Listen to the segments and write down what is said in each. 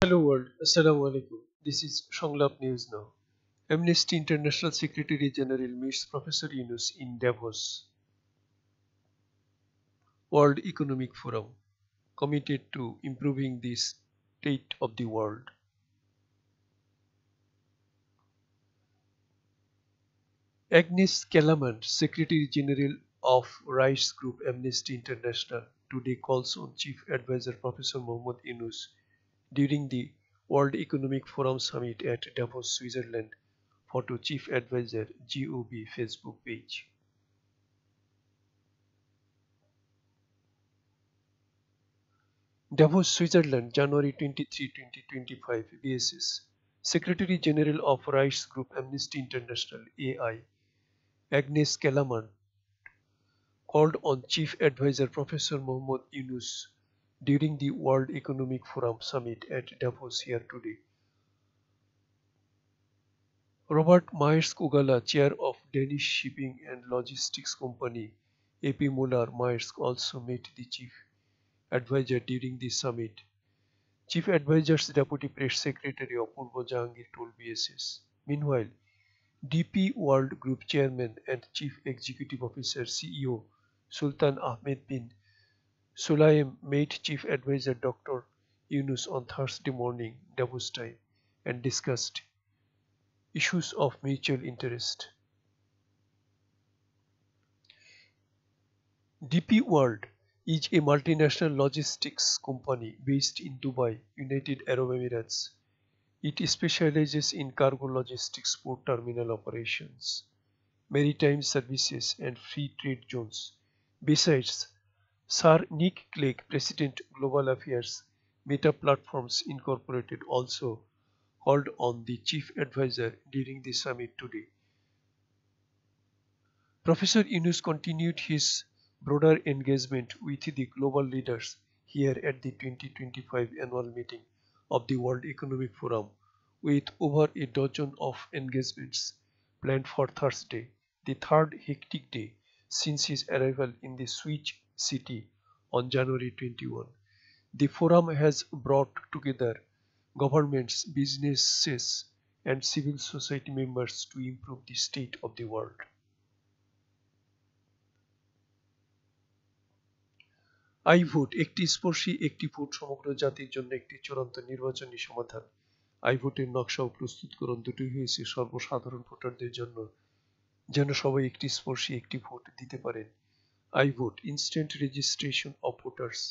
Hello world, Assalamu alaikum. This is Songlap News Now. Amnesty International Secretary General meets Professor Yunus in Davos. World Economic Forum committed to improving the state of the world. Agnes Callamand, Secretary General of Rights Group Amnesty International, today calls on Chief Advisor Professor Mohammed Yunus during the World Economic Forum Summit at Davos, Switzerland. Photo Chief Advisor GOB Facebook page. Davos, Switzerland, January 23, 2025. BSS. Secretary General of Rights Group Amnesty International AI, Agnes Callamand, called on Chief Advisor Professor Mohammed Yunus during the World Economic Forum Summit at Davos here today. Robert Maersk-Uggala, chair of Danish shipping and logistics company AP Moller Maersk, also met the chief advisor during the summit. Chief Advisor's Deputy Press Secretary Apurva Jahangir told BSS. Meanwhile, DP World Group Chairman and Chief Executive Officer CEO Sultan Ahmed bin Sulaim met Chief Advisor Dr. Yunus on Thursday morning, Davos time, and discussed issues of mutual interest. DP World is a multinational logistics company based in Dubai, United Arab Emirates. It specializes in cargo logistics, port terminal operations, maritime services, and free trade zones. Besides, Sir Nick Clegg, President Global Affairs, Meta Platforms Incorporated, also called on the chief advisor during the summit today. Professor Yunus continued his broader engagement with the global leaders here at the 2025 annual meeting of the World Economic Forum, with over a dozen of engagements planned for Thursday, the third hectic day since his arrival in the Swiss city on January 21. The forum has brought together governments, businesses, and civil society members to improve the state of the world. I vote, একটি স্পর্শী একটি vote সমগ্র জাতির জন্য একটি চূড়ান্ত নির্বাচনী সমাধান। I ভোটের নকশা ও প্রস্তুতকরণ দুটোই হয়েছে সর্বসাধারণ ভোটারদের জন্য, যেন সবাই একটি স্পর্শী একটি ভোট দিতে পারেন। I vote, instant registration of voters.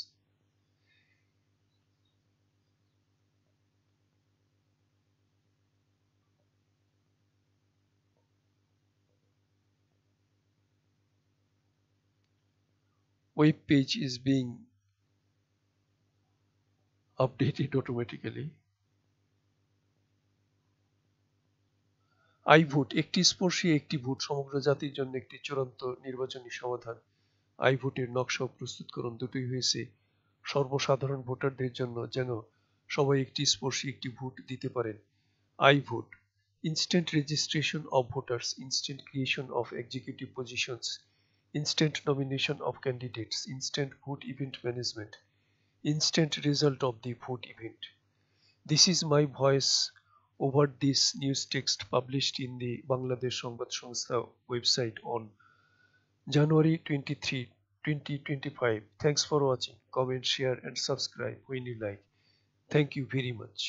Web page is being updated automatically. I vote, একটি স্পর্শী একটি ভোট সমগ্র জাতির জন্য একটি চূড়ান্ত নির্বাচনী সমাধান। আই ভোটের নকশা ও প্রস্তুতকরণ দুটোই হয়েছে সর্বসাধারণ ভোটারদের জন্য, যেন সবাই একটি স্পর্শী একটি ভোট দিতে পারেন। I vote, instant registration of voters, instant creation of executive positions, instant nomination of candidates, instant vote event management, instant result of the vote event. This is my voice over this news text published in the Bangladesh Sangbad Sangstha website on January 23, 2025. Thanks for watching. Comment, share and subscribe when you like. Thank you very much.